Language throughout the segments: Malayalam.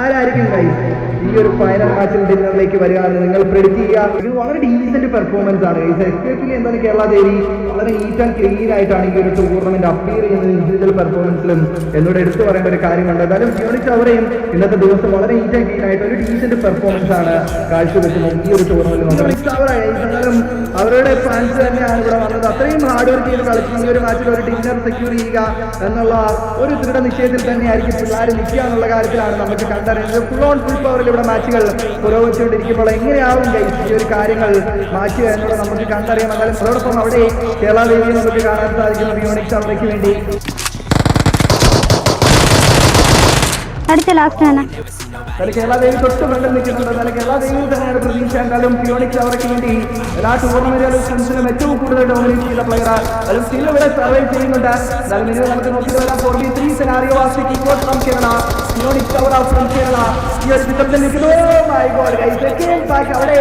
ആരായിരിക്കും ഗൈസ് ഈ ഒരു ഫൈനൽ മാച്ചിൽ ഡിന്നറിലേക്ക് വരികയാണെന്ന് നിങ്ങൾ പ്രെഡിക്റ്റ് ചെയ്യുക. ഇത് വളരെ ഡീസന്റ് പെർഫോമൻസ് ആണ് ഗൈസ്. എസ്പെഷ്യലി എന്താണ് കേരള ദേവി വളരെ നീറ്റ് ആൻഡ് ക്ലീൻ ആയിട്ടാണ് ഈ ഒരു ടൂർണമെന്റ് അപ്പിയർ ചെയ്യുന്നത് ഇൻഡിവിജ്വൽ പെർഫോമൻസിലും എന്നോട് എടുത്തു പറയേണ്ട ഒരു കാര്യമുണ്ട്. എന്തായാലും ഫിയോണിക്സ് അവരെയും ഇന്നത്തെ ദിവസം വളരെ നീറ്റ് ആൻഡ് ക്ലീൻ ആയിട്ട് ഒരു ഡീസന്റ് പെർഫോമൻസ് ആണ് കാഴ്ചവെക്കുന്നത് ഈ ഒരു ടൂർണമെന്റിൽ. അവരുടെ ഫാൻസ് തന്നെയാണ് ഇവിടെ വന്നത്. അത്രയും ഹാർഡ് വർക്ക് ചെയ്ത് കളിച്ച് ഈ ഒരു മാച്ചിൽ ഒരു ഡിന്നർ സെക്യൂർ ചെയ്യുക എന്നുള്ള ഒരു ദൃഢനിശ്ചയത്തിൽ തന്നെയായിരിക്കും പിള്ളേർ നിൽക്കുക എന്നുള്ള കാര്യത്തിലാണ് നമുക്ക് കണ്ടറിയുന്നത്. ഫുൾ പവറിൽ ഇവിടെ മാച്ചുകൾ പുരോഗമിച്ചുകൊണ്ടിരിക്കുമ്പോൾ എങ്ങനെയാവും ഗൈസ് ഈ ഒരു കാര്യങ്ങൾ മാറ്റുക എന്നുള്ളത് നമുക്ക് കണ്ടറിയാം. എന്നാലും അതോടൊപ്പം അവിടെ കേരള ദേവിയെ നമുക്ക് കാണാൻ സാധിക്കുന്നു ഫിയോണിക്സ് അവർക്ക് വേണ്ടി. കേരള ദേവി തൊട്ട് ഫ്രണ്ടിൽ നിൽക്കുന്നുണ്ട്. എന്നാലും കേരള ദേവിയിൽ തന്നെയാണ് പ്രതീക്ഷ. എന്തായാലും ഫിയോണിക്സ് അവർക്ക് വേണ്ടി എല്ലാ ടൂർണമെന്റുകളും ഏറ്റവും കൂടുതൽ ഡോമിനേറ്റ് ചെയ്ത പ്ലെയർ അതും സ്റ്റിൽ ഇവിടെ സർവൈവ് ചെയ്യുന്നുണ്ട്. എന്നാലും ഇനി നമുക്ക് നോക്കിയിട്ട് വരാം. 4v3 scenario from Kerala Phoenix അവർ ഫ്രം കേരള ഈ ഒരു ചിത്രത്തിൽ നിൽക്കുന്നു. അവിടെ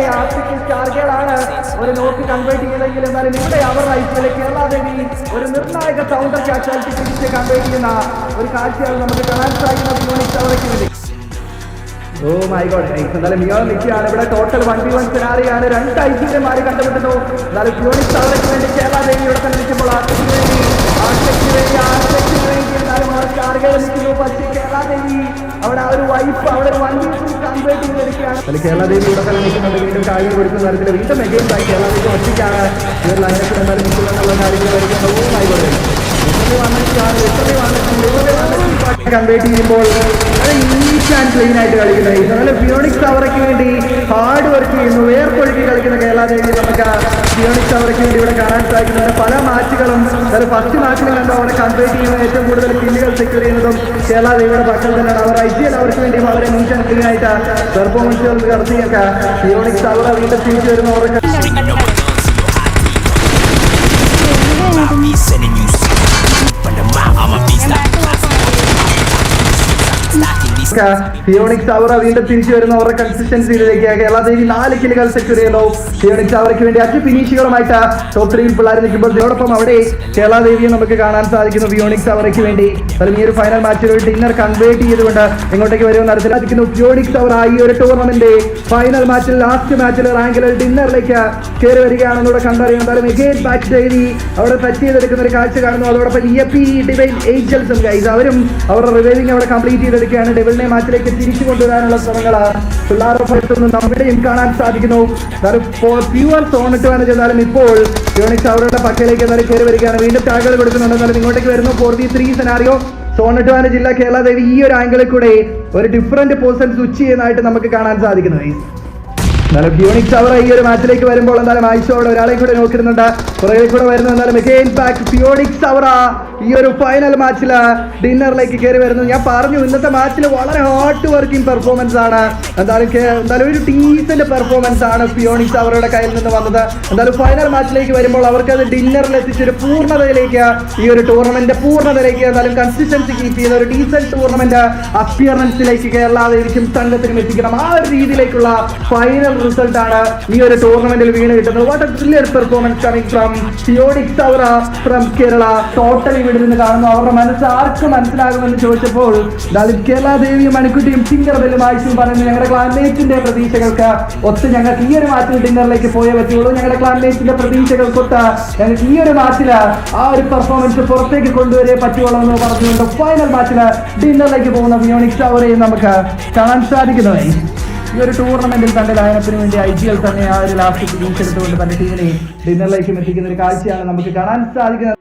ടാർഗറ്റാണ് ഒരു നോക്ക് കൺവേർട്ട് ചെയ്തെങ്കിൽ എന്നാലും ഇവിടെ അവർ റൈറ്റിലെ കേരള ദേവി ഒരു നിർണായക കൗണ്ടർ കാഷ്വാലിറ്റി തിരിച്ച് കൺവേർട്ട് ചെയ്യുന്ന ഒരു കാഴ്ചയാണ് നമുക്ക് കാണാൻ സാധിക്കുന്നത് ഫിയോണിക്സ് അവർക്ക് വേണ്ടി. ഓ മൈ ഗോഡ് ഗൈസ്, എന്തായാലും മിയോ നിൽക്കുകയാണ് ഇവിടെ. Total 1v1 സെനാറിയാണ്. 2 ഐസിമാര് കണ്ടുപിട്ടുന്നു. എന്നാലും ഫിയോണിക്സ് അവർക്ക് വേണ്ടി കേരള ദേവി ഇവിടെ തന്നെ നിൽക്കുമ്പോൾ കേരള ദേവി അവിടെ ആ ഒരു വൈഫ് അവിടെ ഒരു 1v2 കൺവേർട്ട് ചെയ്തെടുക്കുകയാണ്. കേരള ദേവി ഇവിടെ തന്നെ നിൽക്കുന്നുണ്ട്. വീണ്ടും കാര്യം കൊടുക്കുന്ന തരത്തിൽ വീണ്ടും മെഗെയിൻ ആയി കേരള ദേവി ഒറ്റയ്ക്കാണ് ഈ ഒരു ലൈനത്തിൽ എന്തായാലും നിൽക്കുന്നുള്ള കാര്യങ്ങൾ വരുന്നത്. ഓ മൈ ഗോഡ് കൺവേർട്ട് ചെയ്യുമ്പോൾ നീറ്റ് ആൻഡ് ക്ലീൻ ആയിട്ട് കളിക്കുന്നത്. എന്നാലും ഫിയോണിക്സ് അവർക്ക് വേണ്ടി ഹാർഡ് വർക്ക് ചെയ്യുന്നു, വേർപ്പൊഴുക്കി കളിക്കുന്ന കേരള ദേവി നമുക്ക് ഫിയോണിക്സ് അവർക്ക് വേണ്ടി ഇവിടെ കാണാൻ സാധിക്കുന്നുണ്ട്. പല മാച്ചുകളും ഫസ്റ്റ് മാച്ചിൽ കണ്ടോ അവിടെ കൺവേർട്ട് ചെയ്യുന്നത് ഏറ്റവും കൂടുതൽ കില്ലുകൾ സെക്യൂർ ചെയ്യുന്നതും കേരള ദേവിയുടെ പക്കൽ തന്നെയാണ്. അവർ IGL അവർക്ക് വേണ്ടി വളരെ നീറ്റ് ആൻഡ് ക്ലീൻ ആയിട്ട് പെർഫോമൻസുകൾ നടത്തിയൊക്കെ ഫിയോണിക്സ് അവർ വീണ്ടും തിരിച്ചു വരുന്നവർക്ക് ഫിയോണിക്സ് അവർ വീണ്ടും തിരിച്ചു വരുന്ന അവരുടെ കൺസിസ്റ്റൻസിയിലേക്ക് കേരള ദേവി 4 കില്ലുകൾ സെക്യൂർ ചെയ്യുന്നു. ഫിയോണിക്സ് അവർക്ക് വേണ്ടി 5 ഫിനിഷുകളുമായിട്ട് ടോപ്പ് 3 പിള്ളേർ നിൽക്കുമ്പോൾ ഇതിനോടൊപ്പം അവിടെ കേരള ദേവിയെ നമുക്ക് കാണാൻ സാധിക്കുന്നു. ഫിയോണിക്സ് അവർക്ക് വേണ്ടി ഈ ഒരു ഫൈനൽ മാച്ചിൽ ഒരു ഡിന്നർ കൺവേർട്ട് ചെയ്തുകൊണ്ട് ഇങ്ങോട്ടേക്ക് വരുമെന്ന് നടത്തിയിരിക്കുന്നു. ഫിയോണിക്സ് അവർ ഈ ഒരു ടൂർണമെന്റ് ഫൈനൽ മാച്ചിൽ ലാസ്റ്റ് മാച്ചിൽ റാങ്കിൽ ഡിന്നറിലേക്ക് കയറി വരികയാണെന്നൂടെ കണ്ടറിയാം. എന്തായാലും എഗെയിൻ ബാക്ക് ദേവി അവിടെ ടച്ച് ചെയ്തെടുക്കുന്ന ഒരു കാഴ്ച കാണുന്നു. അതോടൊപ്പം ഡിവൈൻ ഏഞ്ചൽസും ഗൈസ് അവരും അവരുടെ റിവൈവിംഗ് അവിടെ കംപ്ലീറ്റ് ചെയ്തെടുക്കുകയാണ്. ഡെവിളിനെ മാച്ചിലേക്ക് തിരിച്ചു കൊണ്ടുവരാനുള്ള ശ്രമങ്ങൾ പിള്ളേരുടെ നമ്മുടെയും കാണാൻ സാധിക്കുന്നു. പ്യുവർ സോണിട്ട് ചെയ്താലും ഇപ്പോൾ ഫിയോണിക്സ് അവരുടെ പക്കലേക്ക് എന്തായാലും കയറി വരികയാണ്. വീണ്ടും ടാഗുകൾ കൊടുക്കുന്നുണ്ട്. എന്നാലും ഇങ്ങോട്ടേക്ക് വരുന്നു 4v3 സെനാരിയോ സോണിട്ട് ജില്ല കേരള ദേവി ഈ ഒരു ആംഗിളിൽ കൂടെ ഒരു ഡിഫറന്റ് പേഴ്സൺ സ്വിച്ച് ചെയ്യുന്നതായിട്ട് നമുക്ക് കാണാൻ സാധിക്കുന്നത്. എന്നാലും ഫിയോണിക്സ് അവർ ഈ ഒരു മാച്ചിലേക്ക് വരുമ്പോൾ എന്തായാലും ആയിഷോടെ ഒരാളെ കൂടെ നോക്കിയിരുന്നുണ്ട്. പുറകെ കൂടെ വരുന്നു. എന്തായാലും അഗെയിൻ ബാക്ക് ഫിയോണിക്സ് അവർ ഈ ഒരു ഫൈനൽ മാച്ചിൽ ഡിന്നറിലേക്ക് കയറി വരുന്നു. ഞാൻ പറഞ്ഞു ഇന്നത്തെ മാച്ചിൽ വളരെ ഹാർഡ് വർക്കിംഗ് പെർഫോമൻസ് ആണ്. എന്തായാലും ഒരു ഡീസന്റ് പെർഫോമൻസ് ആണ് ഫിയോണിക്സ് അവരുടെ കയ്യിൽ നിന്ന് വന്നത്. എന്തായാലും ഫൈനൽ മാച്ചിലേക്ക് വരുമ്പോൾ അവർക്ക് അത് ഡിന്നറിൽ എത്തിച്ചൊരു പൂർണ്ണതയിലേക്ക് ഈ ഒരു ടൂർണമെന്റ് പൂർണ്ണതയിലേക്ക് എന്തായാലും കൺസിസ്റ്റൻസി കീപ്പ് ചെയ്യുന്ന ഒരു ഡീസന്റ് ടൂർണമെന്റ് അപ്പിയറൻസിലേക്ക് കേരള ദേവിക്കും സംഘത്തിനും എത്തിക്കണം. ആ ഒരു രീതിയിലേക്കുള്ള ഫൈനൽ റിസൾട്ട് ആണ് ഈ ഒരു ടൂർണമെന്റിൽ വീണ് കിട്ടുന്നത്. What a brilliant performance coming from Phoenix അവർ ഫ്രം കേരള. ടോട്ടലി ഇവിടെ നിന്ന് കാണുന്നു. അവരുടെ മനസ്സ് ആർക്ക് മനസ്സിലാകുമെന്ന് ചോദിച്ചപ്പോൾ കേരള ദേവിയും മണിക്കുട്ടിയും സിംഗർ ബെല്ലുമായിട്ടും പറയുന്നു ഞങ്ങളുടെ ക്ലാൻമേറ്റിന്റെ പ്രതീക്ഷകൾക്ക് ഒത്ത് ഞങ്ങൾക്ക് ഈ ഒരു മാച്ചിൽ ഡിന്നറിലേക്ക് പോയേ പറ്റുള്ളൂ. ഞങ്ങളുടെ ക്ലാൻമേറ്റിന്റെ പ്രതീക്ഷകൾക്കൊത്ത് ഞങ്ങൾക്ക് ഈ ഒരു മാച്ചിൽ ആ ഒരു പെർഫോമൻസ് പുറത്തേക്ക് കൊണ്ടുവരേ പറ്റുള്ളൂ എന്ന് പറഞ്ഞുകൊണ്ട് ഫൈനൽ മാച്ചിൽ ഡിന്നറിലേക്ക് പോകുന്ന ഫിയോണിക്സ് അവരെയും നമുക്ക് കാണാൻ സാധിക്കുന്നത്. ഈ ഒരു ടൂർണമെന്റിൽ തന്റെ ലയനത്തിന് വേണ്ടി IGL തന്നെ ആ ഒരു ലാസ്റ്റ് ഫിനിഷ് എടുത്തുകൊണ്ട് തന്റെ ടീമിനെ ഡിന്നറിലേക്ക് എത്തിക്കുന്ന ഒരു കാഴ്ചയാണ് നമുക്ക് കാണാൻ സാധിക്കുന്നത്.